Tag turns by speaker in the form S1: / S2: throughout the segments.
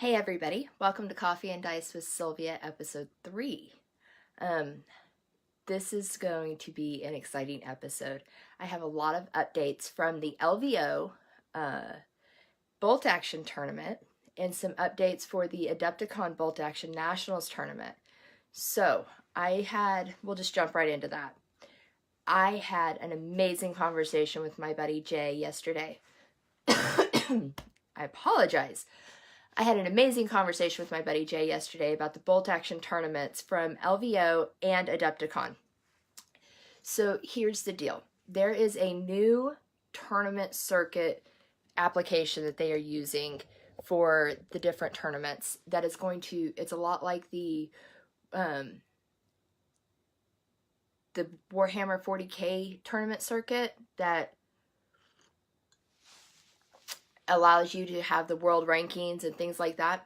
S1: Hey everybody, welcome to Coffee and Dice with Sylvia, episode 3. This is going to be an exciting episode. I have a lot of updates from the LVO Bolt Action Tournament and some updates for the Adepticon Bolt Action Nationals Tournament. So, we'll just jump right into that. I had an amazing conversation with my buddy Jay yesterday. I apologize. I had an amazing conversation with my buddy Jay yesterday about the bolt action tournaments from LVO and Adepticon. So here's the deal. There is a new tournament circuit application that they are using for the different tournaments that is it's a lot like the Warhammer 40K tournament circuit that allows you to have the world rankings and things like that.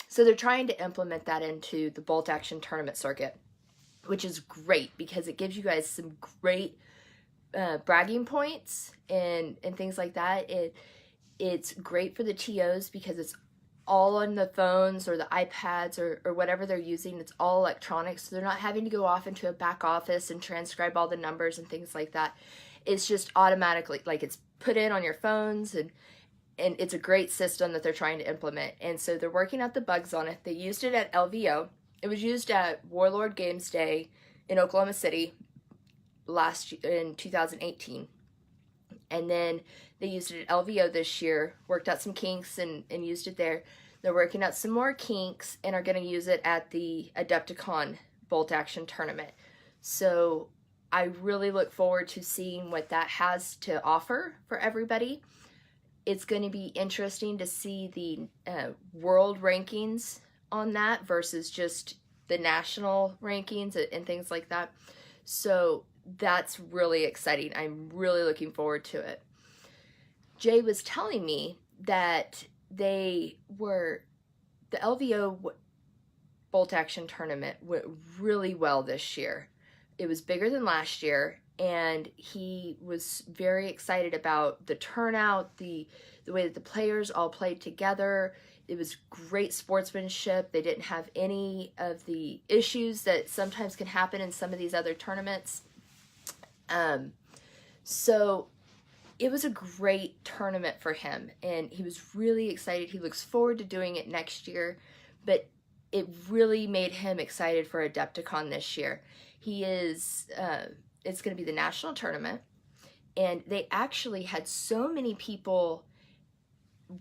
S1: So they're trying to implement that into the bolt action tournament circuit, which is great because it gives you guys some great bragging points and things like that. It's great for the TOs because it's all on the phones or the iPads or whatever they're using. It's all electronic, so they're not having to go off into a back office and transcribe all the numbers and things like that. It's just automatically, like, it's put in on your phones, and it's a great system that they're trying to implement. And so they're working out the bugs on it. They used it at LVO. It was used at Warlord Games Day in Oklahoma City in 2018. And then they used it at LVO this year, worked out some kinks and used it there. They're working out some more kinks and are going to use it at the Adepticon Bolt Action Tournament. So I really look forward to seeing what that has to offer for everybody. It's going to be interesting to see the world rankings on that versus just the national rankings and things like that. So that's really exciting. I'm really looking forward to it. Jay was telling me that the LVO Bolt Action Tournament went really well this year. It was bigger than last year, and he was very excited about the turnout, the way that the players all played together. It was great sportsmanship. They didn't have any of the issues that sometimes can happen in some of these other tournaments. So it was a great tournament for him, and he was really excited. He looks forward to doing it next year, but it really made him excited for Adepticon this year. It's going to be the national tournament, and they actually had so many people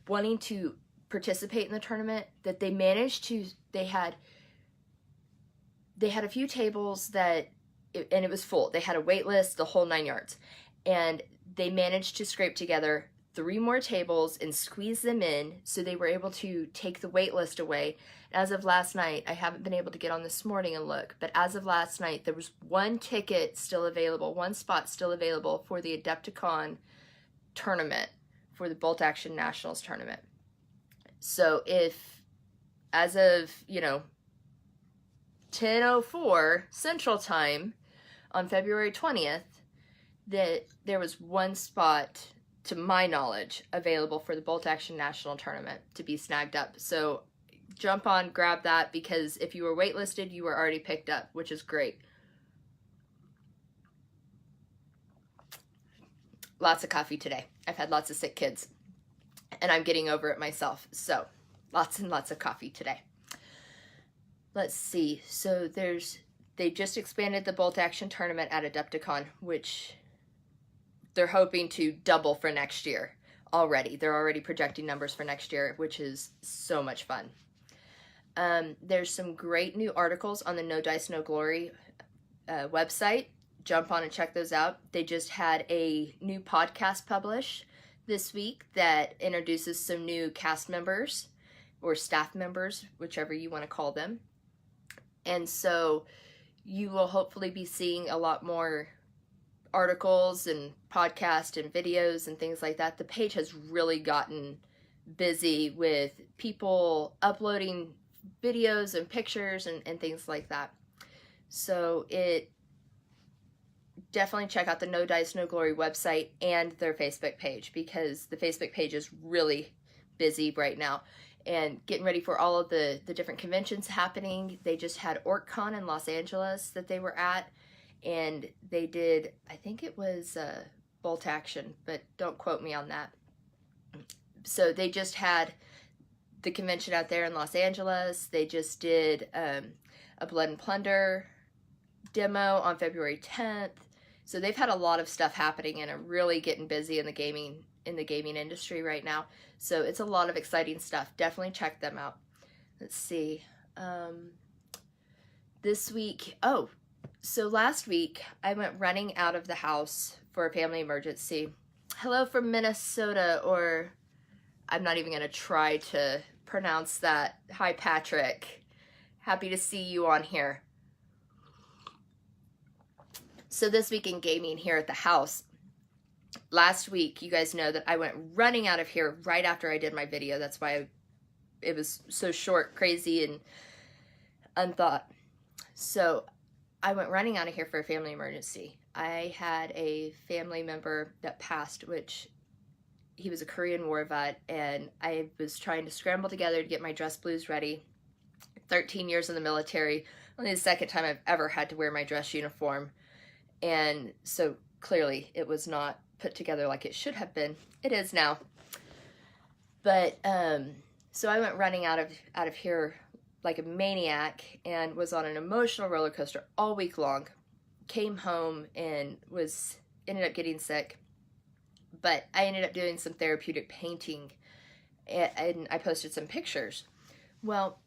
S1: wanting to participate in the tournament that they had a few tables and it was full. They had a wait list, the whole 9 yards, and they managed to scrape together 3 more tables and squeeze them in, so they were able to take the wait list away. As of last night, I haven't been able to get on this morning and look, but as of last night, there was 1 ticket still available, 1 spot still available for the Adepticon tournament, for the Bolt Action Nationals tournament. So if, as of, 10:04 Central Time on February 20th, that there was 1 spot, to my knowledge, available for the Bolt Action National Tournament to be snagged up. So jump on, grab that, because if you were waitlisted, you were already picked up, which is great. Lots of coffee today. I've had lots of sick kids, and I'm getting over it myself. So lots and lots of coffee today. Let's see. So they just expanded the Bolt Action Tournament at Adepticon, which they're hoping to double for next year already. They're already projecting numbers for next year, which is so much fun. There's some great new articles on the No Dice, No Glory website. Jump on and check those out. They just had a new podcast published this week that introduces some new cast members or staff members, whichever you want to call them. And so you will hopefully be seeing a lot more articles and podcasts and videos and things like that. The page has really gotten busy with people uploading videos and pictures and things like that. So definitely check out the No Dice, No Glory website and their Facebook page, because the Facebook page is really busy right now. and getting ready for all of the different conventions happening. They just had OrcCon in Los Angeles that they were at, and they did, I think it was Bolt Action, but don't quote me on that. So they just had the convention out there in Los Angeles. They just did a Blood and Plunder demo on February 10th. So they've had a lot of stuff happening and are really getting busy in the gaming industry right now. So it's a lot of exciting stuff. Definitely check them out. Let's see. This week, so last week I went running out of the house for a family emergency. Hello from Minnesota, or I'm not even going to try to pronounce that. Hi, Patrick. Happy to see you on here. So this week in gaming here at the house, last week, you guys know that I went running out of here right after I did my video. That's why it was so short, crazy, and unthought. So I went running out of here for a family emergency. I had a family member that passed, which he was a Korean War vet, and I was trying to scramble together to get my dress blues ready. 13 years in the military, only the second time I've ever had to wear my dress uniform. And so clearly it was not put together like it should have been. It is now. But so I went running out of here like a maniac and was on an emotional roller coaster all week long. Came home and ended up getting sick. But I ended up doing some therapeutic painting, and I posted some pictures. Well,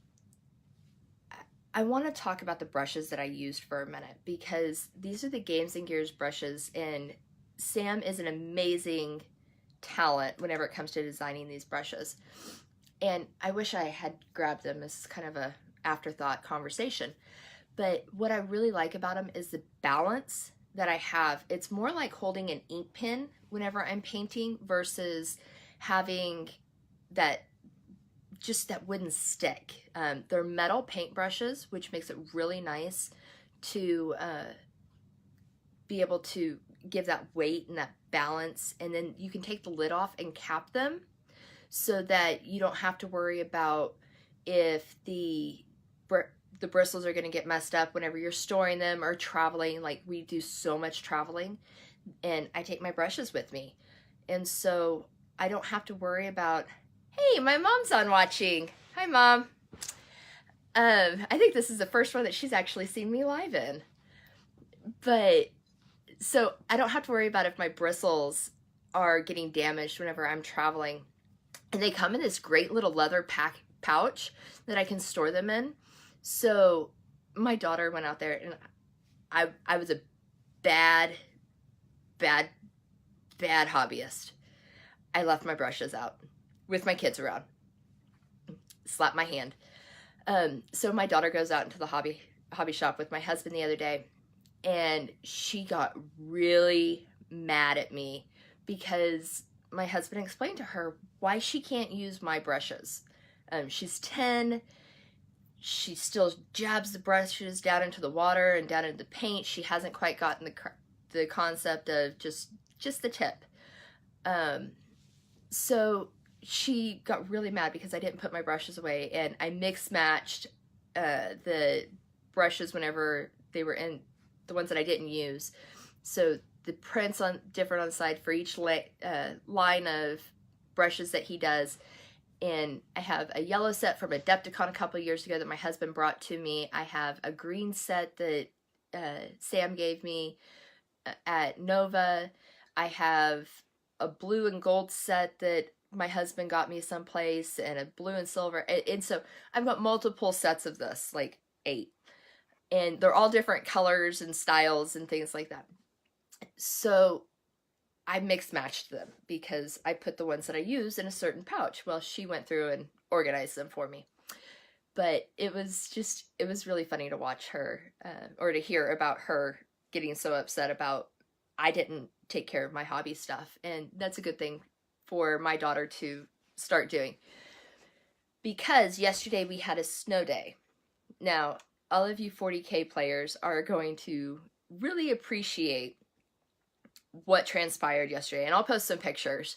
S1: I want to talk about the brushes that I used for a minute, because these are the Games and Gears brushes, and Sam is an amazing talent whenever it comes to designing these brushes. And I wish I had grabbed them as kind of a afterthought conversation. But what I really like about them is the balance that I have. It's more like holding an ink pen whenever I'm painting versus having that wooden stick. They're metal paintbrushes, which makes it really nice to be able to give that weight and that balance. And then you can take the lid off and cap them so that you don't have to worry about if the bristles are going to get messed up whenever you're storing them or traveling. Like, we do so much traveling, and I take my brushes with me. And so I don't have to worry about, hey, my mom's on watching. Hi, Mom. I think this is the first one that she's actually seen me live in. But so I don't have to worry about if my bristles are getting damaged whenever I'm traveling. And they come in this great little leather pouch that I can store them in. So my daughter went out there, and I was a bad hobbyist. I left my brushes out with my kids around. Slapped my hand. So my daughter goes out into the hobby shop with my husband the other day, and she got really mad at me because my husband explained to her why she can't use my brushes. She's 10. She still jabs the brushes down into the water and down into the paint. She hasn't quite gotten the concept of just the tip. So she got really mad because I didn't put my brushes away, and I mix-matched the brushes whenever they were in, the ones that I didn't use. So the prints different on the side for each line of brushes that he does. And I have a yellow set from Adepticon a couple years ago that my husband brought to me. I have a green set that Sam gave me at Nova. I have a blue and gold set that my husband got me someplace, and a blue and silver. And so I've got multiple sets of this, like 8. And they're all different colors and styles and things like that. So I mixed-matched them because I put the ones that I use in a certain pouch. Well, she went through and organized them for me. But it was really funny to watch her, or to hear about her getting so upset about I didn't take care of my hobby stuff. And that's a good thing for my daughter to start doing. Because yesterday we had a snow day. Now, all of you 40K players are going to really appreciate what transpired yesterday, and I'll post some pictures.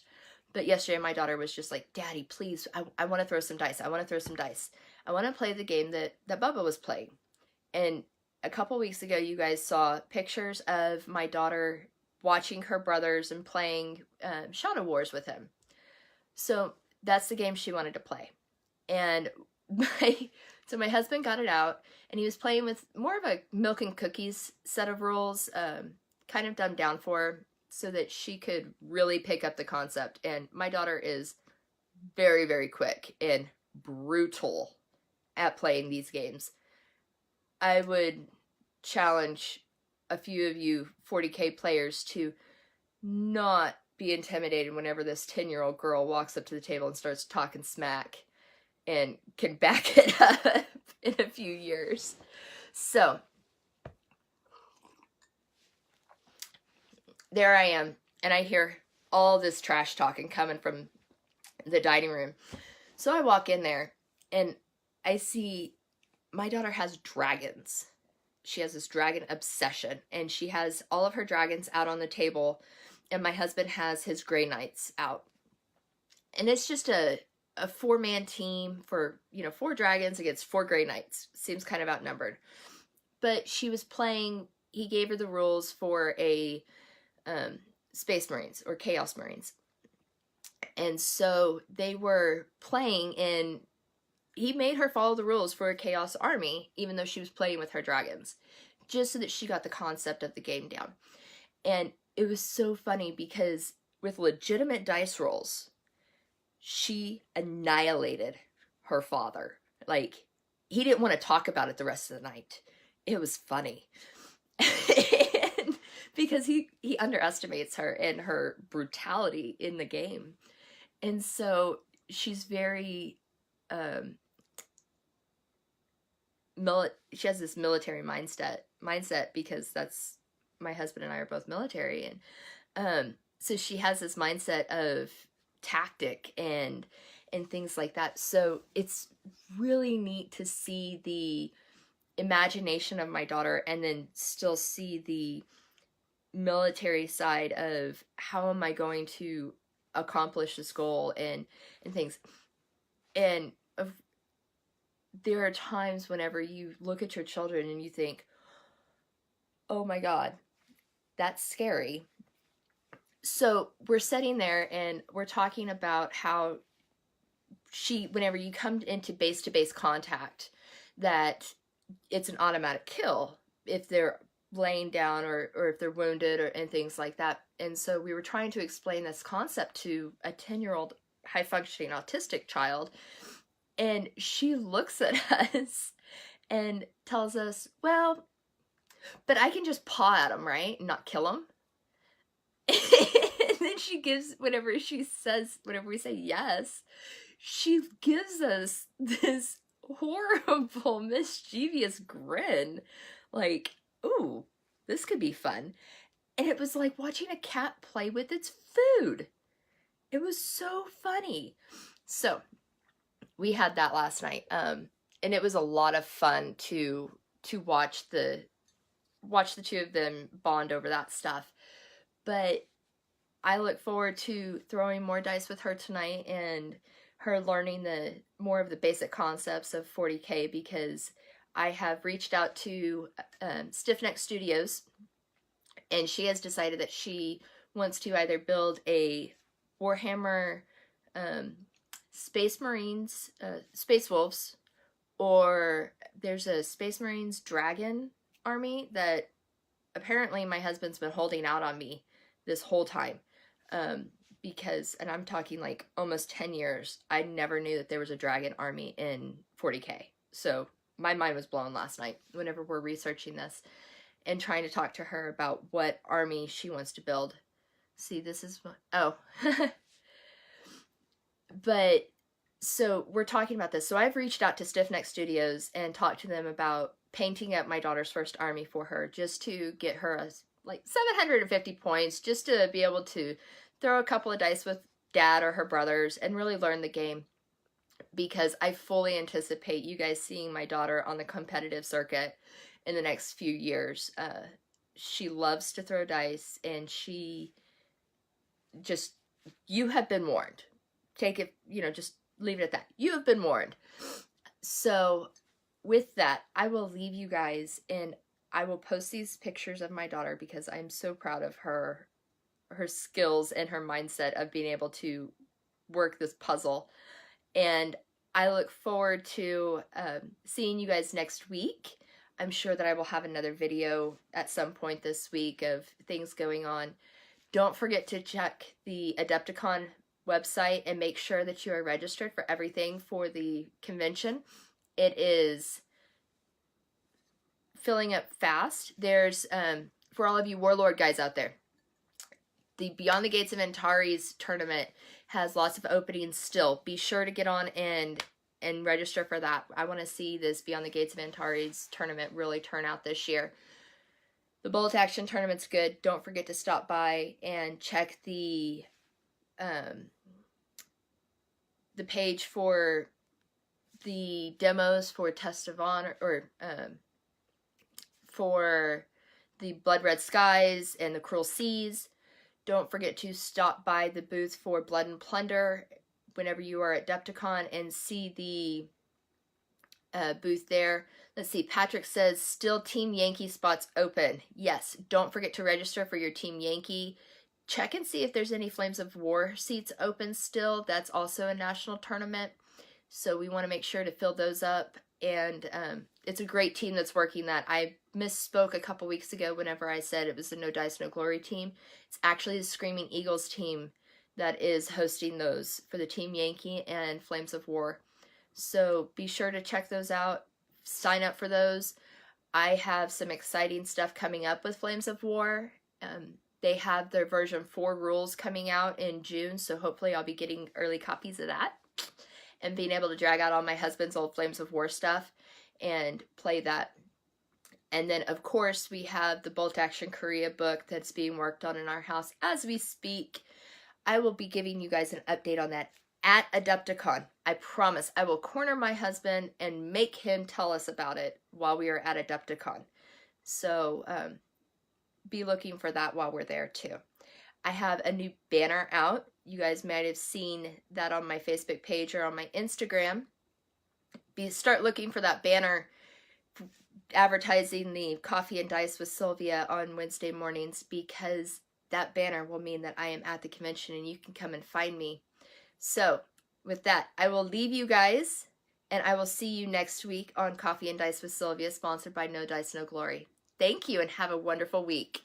S1: But yesterday my daughter was just like, Daddy, please, I want to throw some dice. I want to throw some dice. I want to play the game that Bubba was playing. And a couple weeks ago, you guys saw pictures of my daughter watching her brothers and playing Shadow Wars with him. So that's the game she wanted to play. And so my husband got it out, and he was playing with more of a milk and cookies set of rules, kind of dumbed down for her so that she could really pick up the concept. And my daughter is very, very quick and brutal at playing these games. I would challenge a few of you 40K players to not be intimidated whenever this 10-year-old girl walks up to the table and starts talking smack and can back it up in a few years. So, there I am, and I hear all this trash talking coming from the dining room. So I walk in there, and I see my daughter has dragons. She has this dragon obsession, and she has all of her dragons out on the table, and my husband has his Grey Knights out. And it's just a 4-man team for, 4 dragons against 4 Grey Knights. Seems kind of outnumbered. But she was playing, he gave her the rules for a Space Marines or Chaos Marines. And so they were playing, and he made her follow the rules for a Chaos Army, even though she was playing with her dragons, just so that she got the concept of the game down. And it was so funny because with legitimate dice rolls, she annihilated her father. Like, he didn't want to talk about it the rest of the night. It was funny. And because he underestimates her and her brutality in the game. And so she's very she has this military mindset because that's, my husband and I are both military, and so she has this mindset of tactic and things like that. So it's really neat to see the imagination of my daughter and then still see the military side of how am I going to accomplish this goal and things. And there are times whenever you look at your children and you think, oh my God, that's scary. So we're sitting there and we're talking about how whenever you come into base-to-base contact, that it's an automatic kill if they're laying down or if they're wounded and things like that. And so we were trying to explain this concept to a 10-year-old high-functioning autistic child, and she looks at us and tells us, well, but I can just paw at them, right? And not kill them. And then she gives, whenever we say yes, she gives us this horrible, mischievous grin. Like, ooh, this could be fun. And it was like watching a cat play with its food. It was so funny. So we had that last night, and it was a lot of fun to watch the two of them bond over that stuff. But I look forward to throwing more dice with her tonight and her learning more of the basic concepts of 40K, because I have reached out to Stiff Neck Studios, and she has decided that she wants to either build a Warhammer Space Marines, Space Wolves, or there's a Space Marines Dragon army that apparently my husband's been holding out on me this whole time. Because, and I'm talking like almost 10 years, I never knew that there was a dragon army in 40K. So my mind was blown last night whenever we're researching this and trying to talk to her about what army she wants to build. See, this is what, oh. But, so we're talking about this. So I've reached out to Stiff Neck Studios and talked to them about painting up my daughter's first army for her, just to get her like 750 points, just to be able to throw a couple of dice with Dad or her brothers and really learn the game. Because I fully anticipate you guys seeing my daughter on the competitive circuit in the next few years. She loves to throw dice, and she just you have been warned. Take it, just leave it at that. You have been warned. So with that, I will leave you guys, and I will post these pictures of my daughter because I'm so proud of her skills and her mindset of being able to work this puzzle. And I look forward to seeing you guys next week. I'm sure that I will have another video at some point this week of things going on. Don't forget to check the Adepticon website and make sure that you are registered for everything for the convention. It is filling up fast. There's, for all of you Warlord guys out there, the Beyond the Gates of Antares tournament has lots of openings still. Be sure to get on and register for that. I want to see this Beyond the Gates of Antares tournament really turn out this year. The Bolt Action tournament's good. Don't forget to stop by and check the page for the demos for Test of Honor, or for the Blood Red Skies and the Cruel Seas. Don't forget to stop by the booth for Blood and Plunder whenever you are at Adepticon and see the booth there. Let's see, Patrick says, still Team Yankee spots open. Yes, don't forget to register for your Team Yankee. Check and see if there's any Flames of War seats open still. That's also a national tournament. So we want to make sure to fill those up. And it's a great team that's working that. I misspoke a couple weeks ago whenever I said it was the No Dice, No Glory team. It's actually the Screaming Eagles team that is hosting those for the Team Yankee and Flames of War. So be sure to check those out. Sign up for those. I have some exciting stuff coming up with Flames of War. They have their version 4 rules coming out in June, so hopefully I'll be getting early copies of that and being able to drag out all my husband's old Flames of War stuff and play that. And then, of course, we have the Bolt Action Korea book that's being worked on in our house as we speak. I will be giving you guys an update on that at Adepticon. I promise I will corner my husband and make him tell us about it while we are at Adepticon. So be looking for that while we're there too. I have a new banner out. You guys might have seen that on my Facebook page or on my Instagram. Start looking for that banner advertising the Coffee and Dice with Sylvia on Wednesday mornings, because that banner will mean that I am at the convention and you can come and find me. So with that, I will leave you guys, and I will see you next week on Coffee and Dice with Sylvia, sponsored by No Dice, No Glory. Thank you, and have a wonderful week.